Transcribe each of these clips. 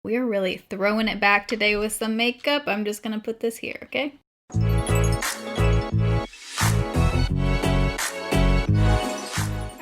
We are really throwing it back today with some makeup. I'm just gonna put this here, okay?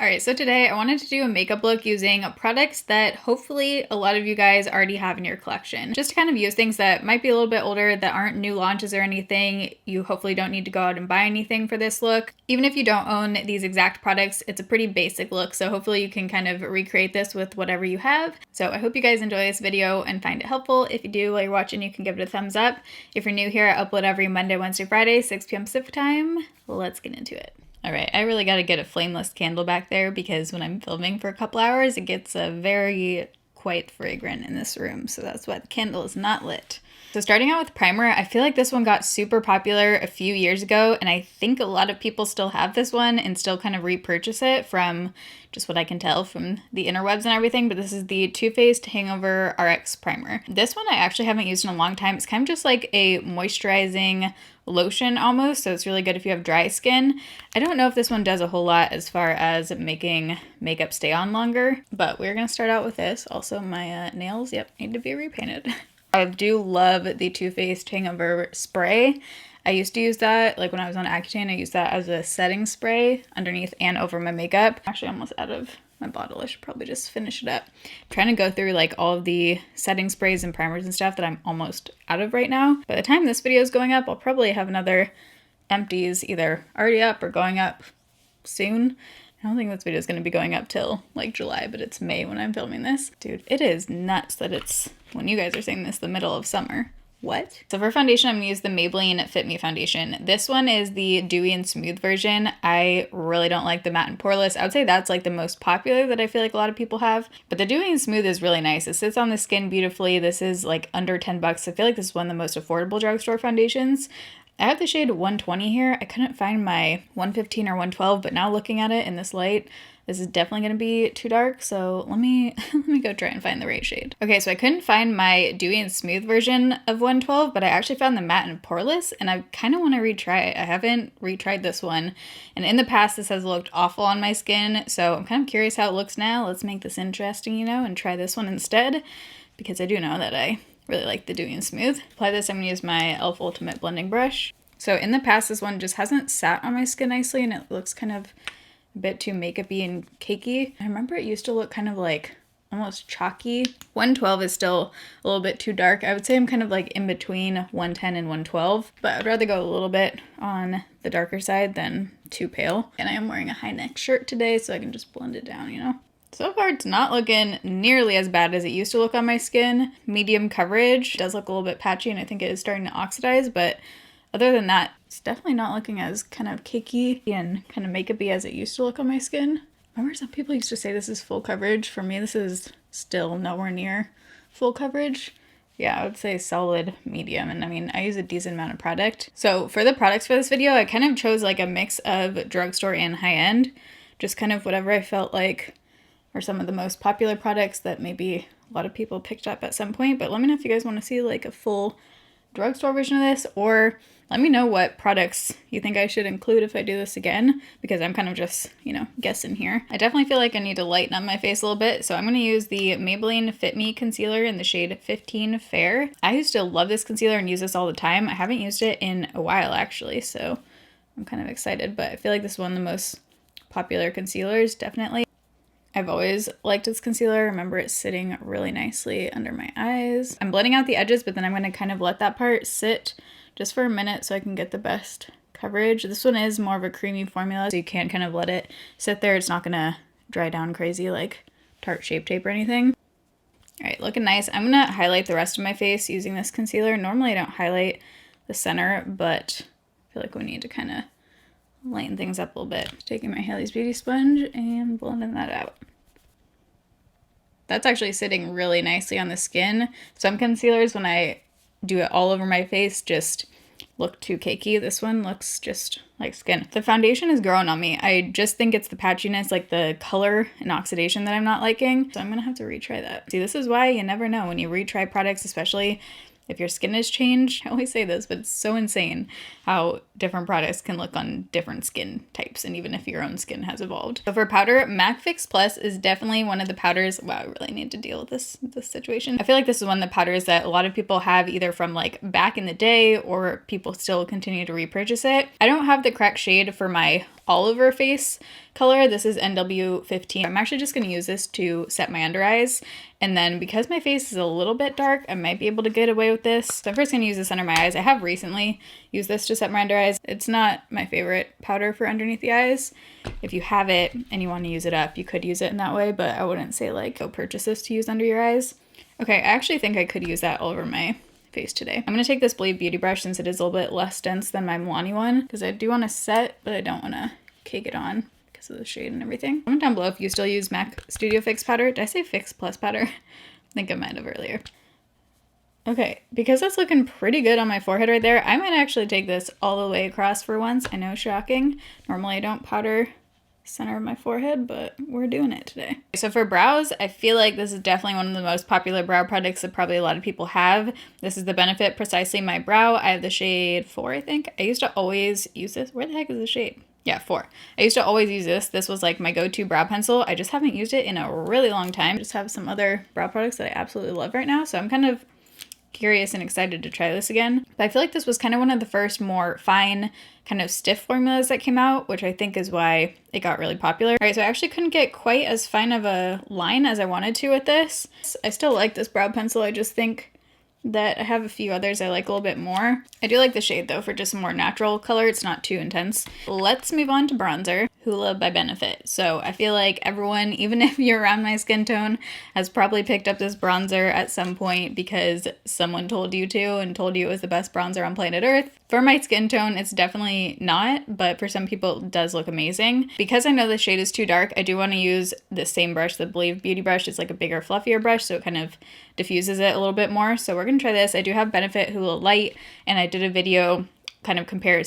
Alright, so today I wanted to do a makeup look using products that hopefully a lot of you guys already have in your collection. Just to kind of use things that might be a little bit older, that aren't new launches or anything. You hopefully don't need to go out and buy anything for this look. Even if you don't own these exact products, it's a pretty basic look, so hopefully you can kind of recreate this with whatever you have. So I hope you guys enjoy this video and find it helpful. If you do while you're watching, you can give it a thumbs up. If you're new here, I upload every Monday, Wednesday, Friday, 6 p.m. Pacific time. Let's get into it. All right, I really got to get a flameless candle back there because when I'm filming for a couple hours, it gets very quite fragrant in this room. So that's why the candle is not lit. So starting out with primer, I feel like this one got super popular a few years ago, and I think a lot of people still have this one and still kind of repurchase it from just what I can tell from the interwebs and everything, but this is the Too Faced Hangover RX Primer. This one I actually haven't used in a long time. It's kind of just like a moisturizing lotion almost, so it's really good if you have dry skin. I don't know if this one does a whole lot as far as making makeup stay on longer, but we're gonna start out with this. Also, my nails, yep, need to be repainted. I do love the Too Faced Hangover Spray. I used to use that, like when I was on Accutane, I used that as a setting spray underneath and over my makeup. Actually, I'm almost out of my bottle. I should probably just finish it up. I'm trying to go through like all of the setting sprays and primers and stuff that I'm almost out of right now. By the time this video is going up, I'll probably have another empties either already up or going up soon. I don't think this video is going to be going up till like July, but it's May when I'm filming this. Dude, it is nuts that it's, when you guys are saying this, the middle of summer. What? So for foundation, I'm going to use the Maybelline Fit Me foundation. This one is the dewy and smooth version. I really don't like the matte and poreless. I would say that's like the most popular that I feel like a lot of people have. But the dewy and smooth is really nice. It sits on the skin beautifully. This is like under 10 bucks. I feel like this is one of the most affordable drugstore foundations. I have the shade 120 here. I couldn't find my 115 or 112, but now looking at it in this light, this is definitely going to be too dark, so let me go try and find the right shade. Okay, so I couldn't find my dewy and smooth version of 112, but I actually found the matte and poreless, and I kind of want to retry it. I haven't retried this one, and in the past this has looked awful on my skin, so I'm kind of curious how it looks now. Let's make this interesting, you know, and try this one instead, because I do know that I really like the dewy and smooth. Apply this, I'm going to use my e.l.f. Ultimate Blending Brush. So in the past, this one just hasn't sat on my skin nicely, and it looks kind of a bit too makeup-y and cakey. I remember it used to look kind of like almost chalky. 112 is still a little bit too dark. I would say I'm kind of like in between 110 and 112, but I'd rather go a little bit on the darker side than too pale. And I am wearing a high neck shirt today, so I can just blend it down, you know? So far, it's not looking nearly as bad as it used to look on my skin. Medium coverage. It does look a little bit patchy, and I think it is starting to oxidize, but other than that, it's definitely not looking as kind of cakey and kind of makeup-y as it used to look on my skin. Remember some people used to say this is full coverage? For me, this is still nowhere near full coverage. Yeah, I would say solid medium, and I mean, I use a decent amount of product. So for the products for this video, I kind of chose like a mix of drugstore and high-end, just kind of whatever I felt like are some of the most popular products that maybe a lot of people picked up at some point. But let me know if you guys want to see like a full drugstore version of this, or let me know what products you think I should include if I do this again, because I'm kind of just, you know, guessing here. I definitely feel like I need to lighten up my face a little bit, so I'm going to use the Maybelline Fit Me concealer in the shade 15 Fair. I used to love this concealer and use this all the time. I haven't used it in a while actually, so I'm kind of excited, but I feel like this is one of the most popular concealers, definitely. I've always liked this concealer. I remember it sitting really nicely under my eyes. I'm blending out the edges, but then I'm going to kind of let that part sit just for a minute so I can get the best coverage. This one is more of a creamy formula, so you can't kind of let it sit there. It's not going to dry down crazy like Tarte Shape Tape or anything. All right, looking nice. I'm going to highlight the rest of my face using this concealer. Normally I don't highlight the center, but I feel like we need to kind of lighten things up a little bit. Taking my Haley's Beauty Sponge and blending that out. That's actually sitting really nicely on the skin. Some concealers, when I do it all over my face, just look too cakey. This one looks just like skin. The foundation is growing on me. I just think it's the patchiness, like the color and oxidation that I'm not liking. So I'm gonna have to retry that. See, this is why you never know when you retry products, especially if your skin has changed. I always say this, but it's so insane how different products can look on different skin types, and even if your own skin has evolved. So for powder, MAC Fix Plus is definitely one of the powders. Wow, I really need to deal with this situation. I feel like this is one of the powders that a lot of people have either from like back in the day, or people still continue to repurchase it. I don't have the correct shade for my all over face color. This is NW15. I'm actually just going to use this to set my under eyes. And then because my face is a little bit dark, I might be able to get away with this. So I'm first going to use this under my eyes. I have recently used this to set my under eyes. It's not my favorite powder for underneath the eyes. If you have it and you want to use it up, you could use it in that way, but I wouldn't say like go purchase this to use under your eyes. Okay, I actually think I could use that all over my face today. I'm going to take this Believe Beauty brush since it is a little bit less dense than my Milani one, because I do want to set, but I don't want to cake it on because of the shade and everything. Comment down below if you still use MAC Studio Fix powder. Did I say Fix Plus powder? I think I might have earlier. Okay, because that's looking pretty good on my forehead right there, I might actually take this all the way across for once. I know, shocking. Normally I don't powder center of my forehead, but we're doing it today. So for brows, I feel like this is definitely one of the most popular brow products that probably a lot of people have. This is the Benefit Precisely My Brow. I have the shade 4, I think. I used to always use this. Where the heck is the shade? Yeah, 4. I used to always use this. This was like my go-to brow pencil. I just haven't used it in a really long time. I just have some other brow products that I absolutely love right now. So I'm kind of curious and excited to try this again. But I feel like this was kind of one of the first more fine, kind of stiff formulas that came out, which I think is why it got really popular. All right, so I actually couldn't get quite as fine of a line as I wanted to with this. I still like this brow pencil. I just think that I have a few others I like a little bit more. I do like the shade though for just a more natural color. It's not too intense. Let's move on to bronzer. Hoola by Benefit. So I feel like everyone, even if you're around my skin tone, has probably picked up this bronzer at some point because someone told you to and told you it was the best bronzer on planet Earth. For my skin tone, it's definitely not, but for some people it does look amazing. Because I know the shade is too dark, I do want to use the same brush, the Believe Beauty brush. It's like a bigger, fluffier brush, so it kind of diffuses it a little bit more. So we're going to try this. I do have Benefit Hoola Light, and I did a video kind of comparing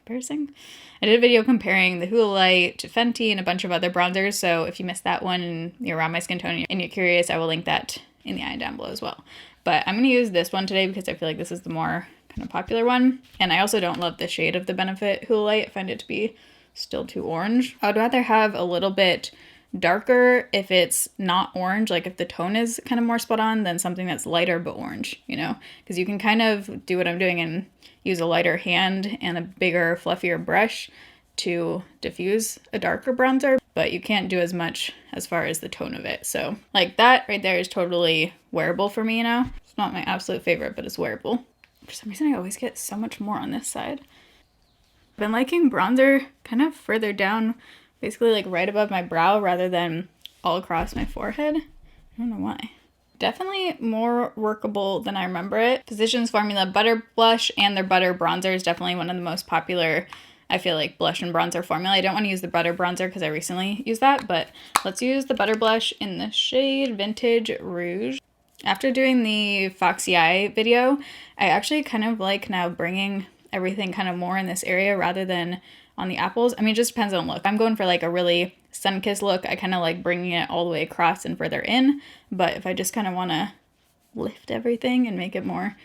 the Hoola Light to Fenty and a bunch of other bronzers. So if you missed that one and you're around my skin tone and you're curious, I will link that in the eye down below as well. But I'm going to use this one today because I feel like this is the more kind of popular one. And I also don't love the shade of the Benefit Hoola Light. I find it to be still too orange. I would rather have a little bit darker if it's not orange, like if the tone is kind of more spot on, than something that's lighter but orange, you know, because you can kind of do what I'm doing and use a lighter hand and a bigger, fluffier brush to diffuse a darker bronzer, but you can't do as much as far as the tone of it. So like that right there is totally wearable for me, you know. It's not my absolute favorite, but it's wearable. For some reason, I always get so much more on this side. I've been liking bronzer kind of further down, basically like right above my brow rather than all across my forehead. I don't know why. Definitely more workable than I remember it. Physicians Formula Butter Blush and their Butter Bronzer is definitely one of the most popular, I feel like, blush and bronzer formula. I don't want to use the Butter Bronzer because I recently used that, but let's use the Butter Blush in the shade Vintage Rouge. After doing the Foxy Eye video, I actually kind of like now bringing everything kind of more in this area rather than on the apples. I mean, it just depends on the look. I'm going for like a really sun-kissed look. I kind of like bringing it all the way across and further in, but if I just kind of want to lift everything and make it more,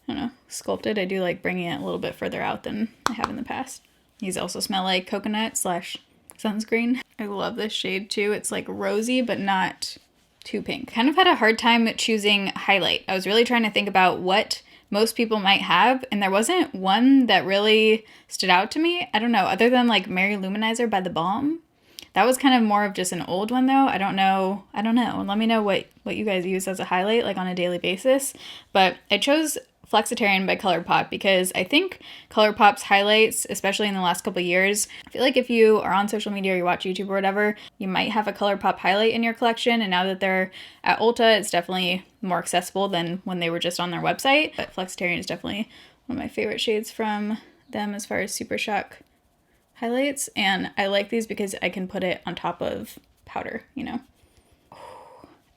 I don't know, sculpted, I do like bringing it a little bit further out than I have in the past. These also smell like coconut / sunscreen. I love this shade too. It's like rosy, but not too pink. Kind of had a hard time choosing highlight. I was really trying to think about what most people might have, and there wasn't one that really stood out to me. I don't know, other than like Mary Luminizer by The Balm. That was kind of more of just an old one though. I don't know. Let me know what you guys use as a highlight, like on a daily basis. But I chose Flexitarian by ColourPop because I think ColourPop's highlights, especially in the last couple of years, I feel like if you are on social media or you watch YouTube or whatever, you might have a ColourPop highlight in your collection, and now that they're at Ulta, it's definitely more accessible than when they were just on their website. But Flexitarian is definitely one of my favorite shades from them as far as Super Shock highlights, and I like these because I can put it on top of powder, you know.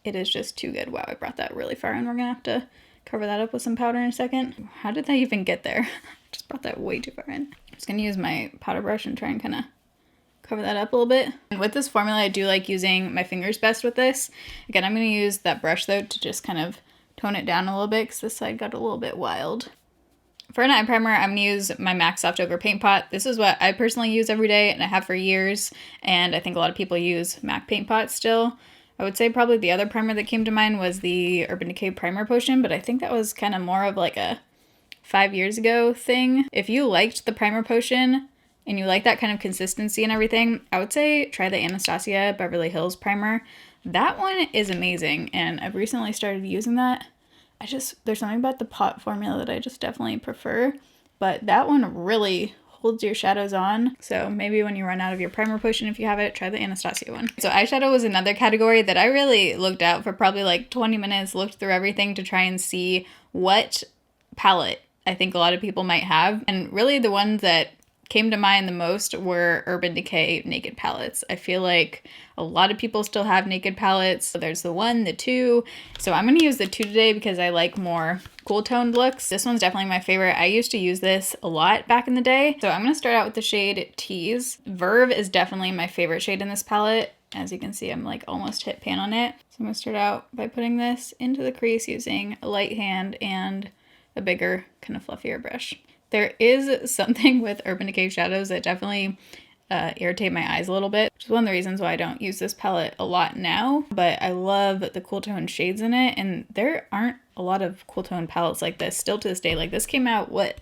It is just too good. Wow, I brought that really far, and we're gonna have to cover that up with some powder in a second. How did that even get there? Just brought that way too far in. I'm just gonna use my powder brush and try and kind of cover that up a little bit. And with this formula, I do like using my fingers best with this. Again, I'm gonna use that brush though to just kind of tone it down a little bit because this side got a little bit wild. For an eye primer, I'm going to use my MAC Soft Ochre Paint Pot. This is what I personally use every day, and I have for years, and I think a lot of people use MAC Paint Pot still. I would say probably the other primer that came to mind was the Urban Decay Primer Potion, but I think that was kind of more of like a 5 years ago thing. If you liked the Primer Potion and you like that kind of consistency and everything, I would say try the Anastasia Beverly Hills Primer. That one is amazing, and I've recently started using that. There's something about the pot formula that I just definitely prefer, but that one really holds your shadows on. So maybe when you run out of your primer potion, if you have it, try the Anastasia one. So eyeshadow was another category that I really looked out for probably like 20 minutes, looked through everything to try and see what palette I think a lot of people might have. And really the ones that came to mind the most were Urban Decay Naked palettes. I feel like a lot of people still have Naked palettes. So there's the 1, the 2. So I'm going to use the 2 today because I like more cool toned looks. This one's definitely my favorite. I used to use this a lot back in the day. So I'm going to start out with the shade Tease. Verve is definitely my favorite shade in this palette. As you can see, I'm like almost hit pan on it. So I'm going to start out by putting this into the crease using a light hand and a bigger, kind of fluffier brush. There is something with Urban Decay shadows that definitely irritate my eyes a little bit, which is one of the reasons why I don't use this palette a lot now, but I love the cool tone shades in it, and there aren't a lot of cool tone palettes like this still to this day. Like this came out, what,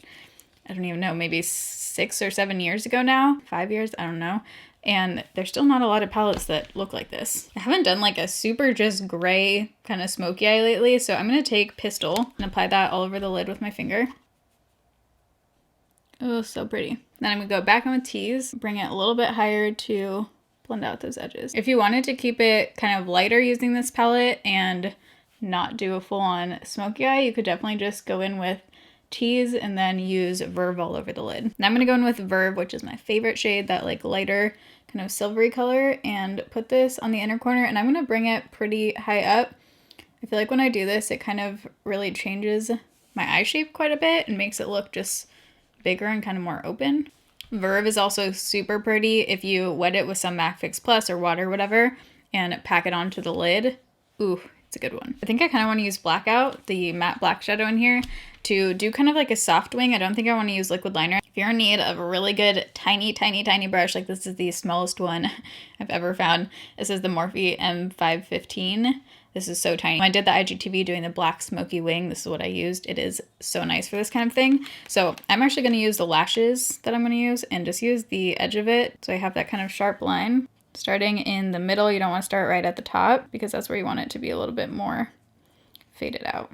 I don't even know, maybe 6 or 7 years ago now? 5 years? I don't know. And there's still not a lot of palettes that look like this. I haven't done like a super just gray kind of smoky eye lately, so I'm going to take Pistol and apply that all over the lid with my finger. Oh, so pretty. Then I'm going to go back in with Tease, bring it a little bit higher to blend out those edges. If you wanted to keep it kind of lighter using this palette and not do a full-on smoky eye, you could definitely just go in with Tease and then use Verve all over the lid. Now I'm going to go in with Verve, which is my favorite shade, that like lighter kind of silvery color, and put this on the inner corner, and I'm going to bring it pretty high up. I feel like when I do this, it kind of really changes my eye shape quite a bit and makes it look just bigger and kind of more open. Verve is also super pretty if you wet it with some MAC Fix Plus or water or whatever and pack it onto the lid. Ooh, it's a good one. I think I kind of want to use Blackout, the matte black shadow in here, to do kind of like a soft wing. I don't think I want to use liquid liner. If you're in need of a really good tiny brush, like this is the smallest one I've ever found. This is the Morphe M515. This is so tiny. When I did the IGTV doing the black smoky wing, this is what I used. It is so nice for this kind of thing. So I'm actually going to use the lashes that I'm going to use and just use the edge of it so I have that kind of sharp line. Starting in the middle, you don't want to start right at the top because that's where you want it to be a little bit more faded out.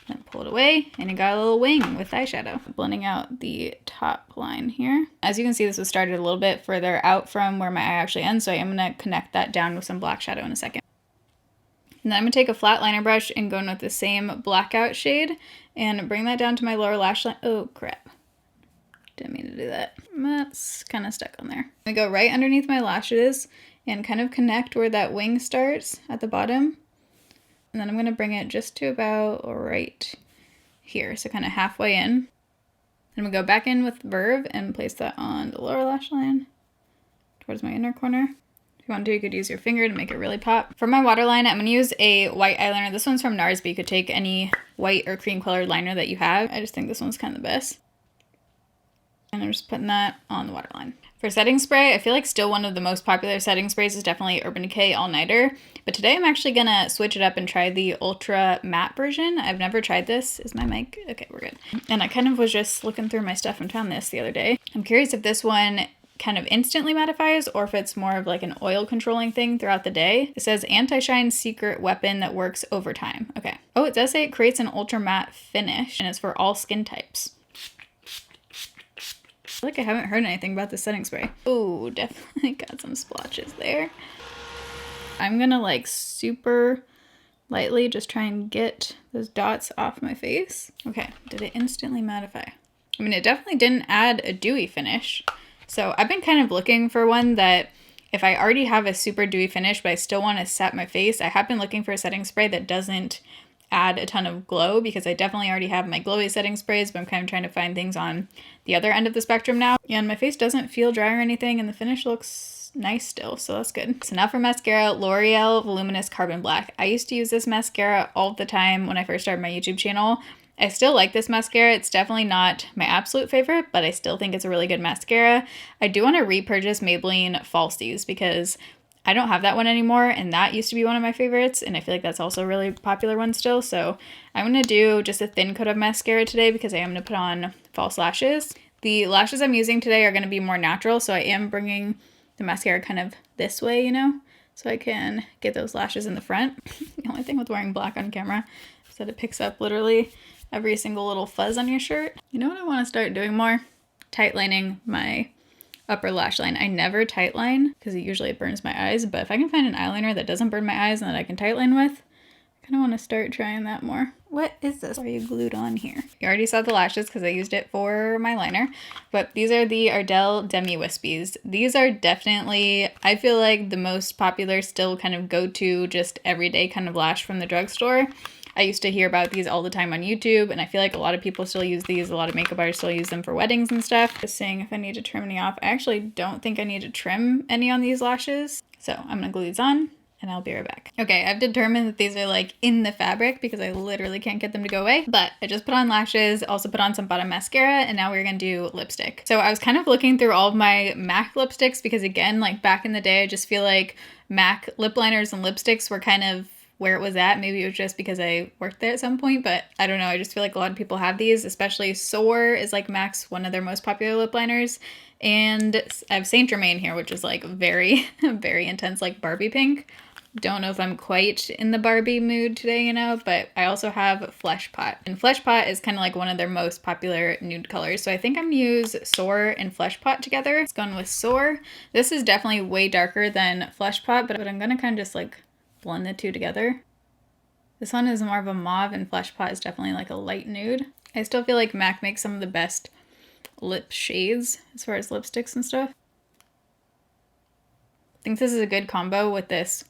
Then pull it away and you got a little wing with eyeshadow. Blending out the top line here. As you can see, this was started a little bit further out from where my eye actually ends, so I am going to connect that down with some black shadow in a second. And then I'm going to take a flat liner brush and go in with the same Blackout shade and bring that down to my lower lash line. Oh, crap. Didn't mean to do that. That's kind of stuck on there. I go right underneath my lashes and kind of connect where that wing starts at the bottom. And then I'm going to bring it just to about right here, so kind of halfway in. And I'm going to go back in with Verve and place that on the lower lash line towards my inner corner. If you want to, you could use your finger to make it really pop. For my waterline, I'm going to use a white eyeliner. This one's from NARS, but you could take any white or cream colored liner that you have. I just think this one's kind of the best. And I'm just putting that on the waterline. For setting spray, I feel like still one of the most popular setting sprays is definitely Urban Decay All Nighter. But today I'm actually going to switch it up and try the Ultra Matte version. I've never tried this. Is my mic? Okay, we're good. And I kind of was just looking through my stuff and found this the other day. I'm curious if this one kind of instantly mattifies or if it's more of like an oil controlling thing throughout the day. It says anti-shine secret weapon that works over time. Okay. Oh, it does say it creates an ultra matte finish and it's for all skin types. I feel like I haven't heard anything about the setting spray. Oh, definitely got some splotches there. I'm gonna like super lightly just try and get those dots off my face. Okay, did it instantly mattify? I mean, it definitely didn't add a dewy finish. So I've been kind of looking for one that if I already have a super dewy finish, but I still want to set my face, I have been looking for a setting spray that doesn't add a ton of glow because I definitely already have my glowy setting sprays, but I'm kind of trying to find things on the other end of the spectrum now. And my face doesn't feel dry or anything and the finish looks nice still, so that's good. So now for mascara, L'Oreal Voluminous Carbon Black. I used to use this mascara all the time when I first started my YouTube channel. I still like this mascara. It's definitely not my absolute favorite, but I still think it's a really good mascara. I do want to repurchase Maybelline Falsies because I don't have that one anymore, and that used to be one of my favorites, and I feel like that's also a really popular one still. So I'm going to do just a thin coat of mascara today because I am going to put on false lashes. The lashes I'm using today are going to be more natural, so I am bringing the mascara kind of this way, you know, so I can get those lashes in the front. The only thing with wearing black on camera is that it picks up literally every single little fuzz on your shirt. You know what I want to start doing more? Tightlining my upper lash line. I never tightline because usually it burns my eyes, but if I can find an eyeliner that doesn't burn my eyes and that I can tightline with, I kind of want to start trying that more. What is this? Why are you glued on here? You already saw the lashes because I used it for my liner, but these are the Ardell Demi Wispies. These are definitely, I feel like, the most popular still kind of go-to just everyday kind of lash from the drugstore. I used to hear about these all the time on YouTube, and I feel like a lot of people still use these. A lot of makeup artists still use them for weddings and stuff. Just seeing if I need to trim any off. I actually don't think I need to trim any on these lashes. So I'm gonna glue these on and I'll be right back. Okay, I've determined that these are like in the fabric because I literally can't get them to go away. But I just put on lashes, also put on some bottom mascara, and now we're gonna do lipstick. So I was kind of looking through all of my MAC lipsticks because again, like back in the day, I just feel like MAC lip liners and lipsticks were kind of where it was at. Maybe it was just because I worked there at some point, but I don't know. I just feel like a lot of people have these, especially Soar is like MAC's one of their most popular lip liners. And I have Saint Germain here, which is like very, very intense, like Barbie pink. Don't know if I'm quite in the Barbie mood today, you know, but I also have Flesh Pot. And Flesh Pot is kind of like one of their most popular nude colors. So I think I'm gonna use Soar and Flesh Pot together. It's going with Soar. This is definitely way darker than Flesh Pot, but I'm gonna kind of just like blend the two together. This one is more of a mauve and Flesh Pot is definitely like a light nude. I still feel like MAC makes some of the best lip shades as far as lipsticks and stuff. I think this is a good combo with this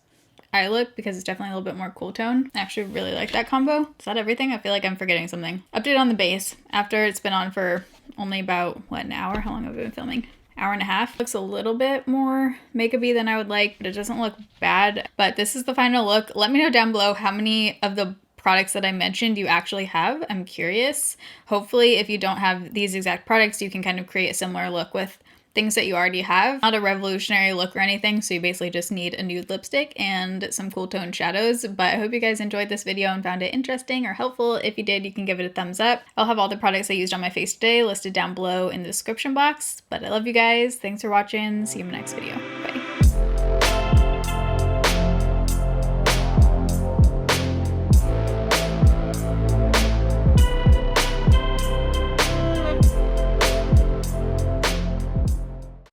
eye look because it's definitely a little bit more cool tone. I actually really like that combo. Is that everything? I feel like I'm forgetting something. Update on the base. After it's been on for only about, what, an hour? How long have I been filming? Hour and a half. Looks a little bit more makeup-y than I would like, but it doesn't look bad. But this is the final look. Let me know down below how many of the products that I mentioned you actually have. I'm curious. Hopefully, if you don't have these exact products, you can kind of create a similar look with things that you already have. Not a revolutionary look or anything, so you basically just need a nude lipstick and some cool tone shadows. But I hope you guys enjoyed this video and found it interesting or helpful. If you did, you can give it a thumbs up. I'll have all the products I used on my face today listed down below in the description box. But I love you guys. Thanks for watching. See you in my next video. Bye.